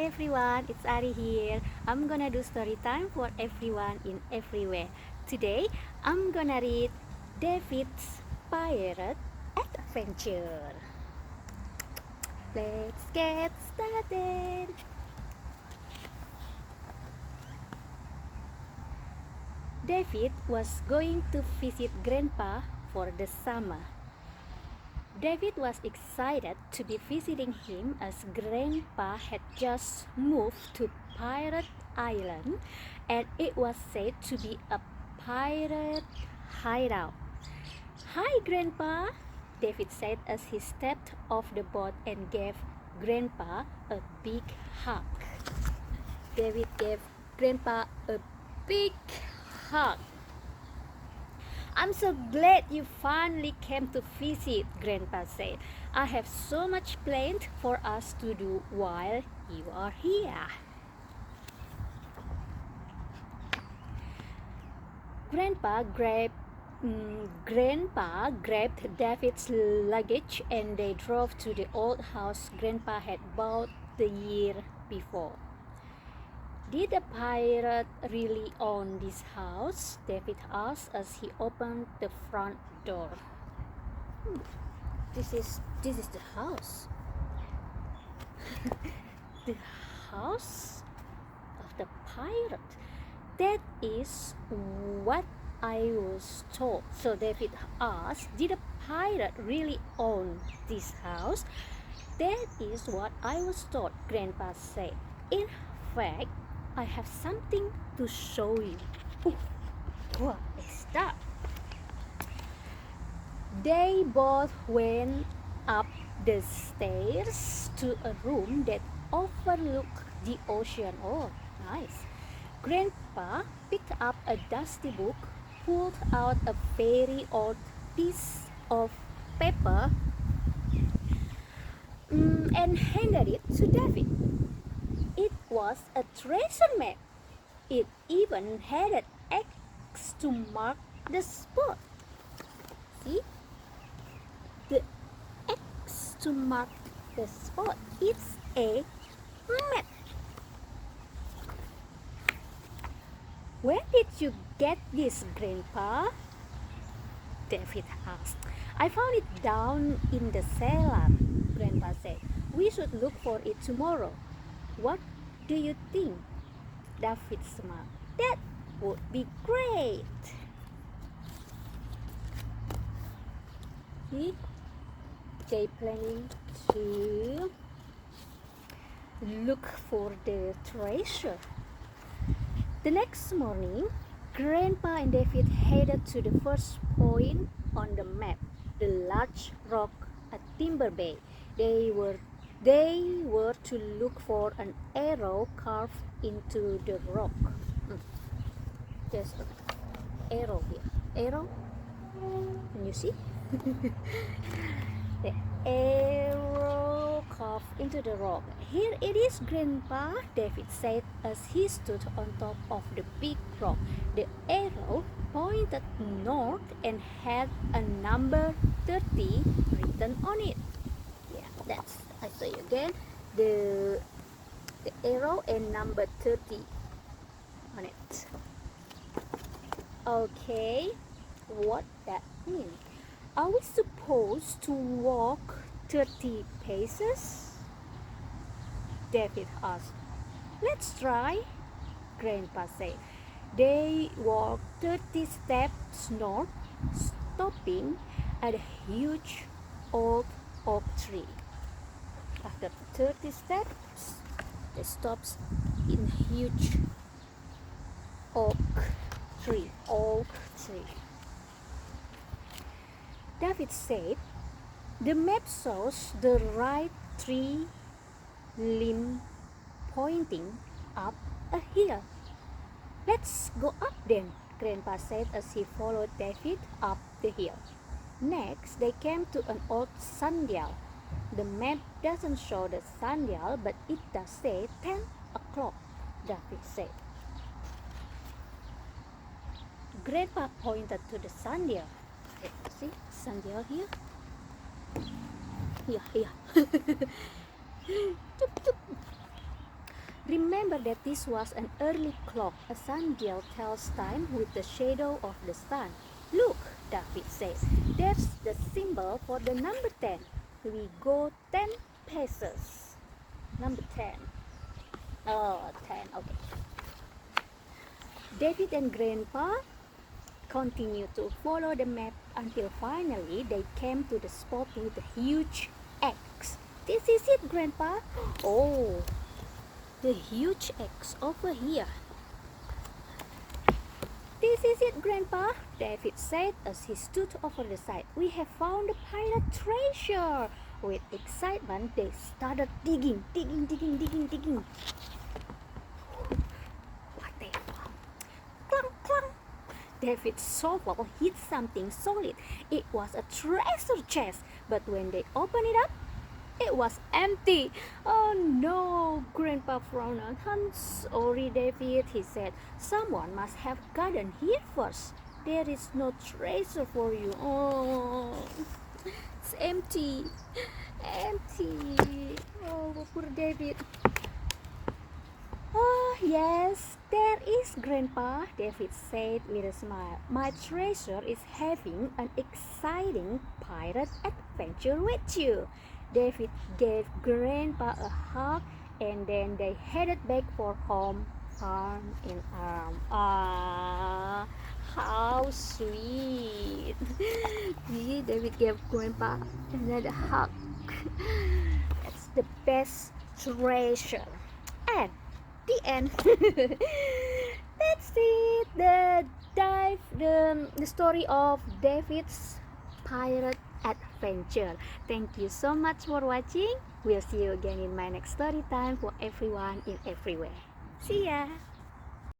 everyone, it's Ari here. I'm gonna do story time for everyone in everywhere. Today, I'm gonna read David's Pirate Adventure. Let's get started. David was going to visit Grandpa for the summer. David was excited to be visiting him as Grandpa had just moved to Pirate Island and it was said to be a pirate hideout. "Hi, Grandpa," David said as he stepped off the boat and gave Grandpa a big hug. David gave Grandpa a big hug. "I'm so glad you finally came to visit," Grandpa said. "I have so much planned for us to do while you are here." Grandpa grabbed David's luggage and they drove to the old house Grandpa had bought the year before. "Did the pirate really own this house?" David asked as he opened the front door. This is the house. The house of the pirate. That is what I was told. So David asked, "Did the pirate really own this house?" "That is what I was told," Grandpa said. "In fact, I have something to show you." What is that? They both went up the stairs to a room that overlooked the ocean. Oh, nice. Grandpa picked up a dusty book, pulled out a very old piece of paper, and handed it to David. It was a treasure map. It even had an X to mark the spot. See? The X to mark the spot. It's a map. "Where did you get this, Grandpa?" David asked. "I found it down in the cellar," Grandpa said. "We should look for it tomorrow." "What do you think?" David smiled. "That would be great." See? They planning to look for the treasure. The next morning, Grandpa and David headed to the first point on the map, the large rock at Timber Bay. They were to look for an arrow carved into the rock. There's an arrow here. Arrow? Can you see? The arrow carved into the rock. "Here it is, Grandpa," David said as he stood on top of the big rock. The arrow pointed north and had a number 30 written on it. Yeah, that's, I say again, the arrow and number 30 on it. Okay, what that mean? Are we supposed to walk 30 paces? David asked. "Let's try," Grandpa said. They walked 30 steps north, stopping at a huge old oak tree. After 30 steps, they stopped in a huge oak tree. David said, "The map shows the right tree limb pointing up a hill." "Let's go up then," Grandpa said as he followed David up the hill. Next, they came to an old sundial. "The map doesn't show the sundial, but it does say 10 o'clock, David said. Grandpa pointed to the sundial. See, sundial here? Here. Remember that this was an early clock. A sundial tells time with the shadow of the sun. Look, David says, there's the symbol for the number 10. We go 10 paces. Number 10. Oh, 10, okay. David and Grandpa continued to follow the map until finally they came to the spot with a huge X. This is it, Grandpa. Oh, the huge X over here. This is it, Grandpa, David said as he stood over the side. We have found the pirate treasure. With excitement, they started digging. What they found? Clunk, clunk. David's shovel hit something solid. It was a treasure chest, but when they opened it up, it was empty. Oh no, Grandpa frowned. I'm sorry, David, he said. Someone must have gotten here first. There is no treasure for you. Oh, it's empty. Empty. Oh, poor David. Oh, yes, there is, Grandpa, David said with a smile. My treasure is having an exciting pirate adventure with you. David gave Grandpa a hug and then they headed back for home, arm in arm. Ah, how sweet. See, David gave Grandpa another hug. That's the best treasure. And the end. That's it. The story of David's pirate adventure. Thank you so much for watching. We'll see you again in my next story time for everyone in everywhere. See ya.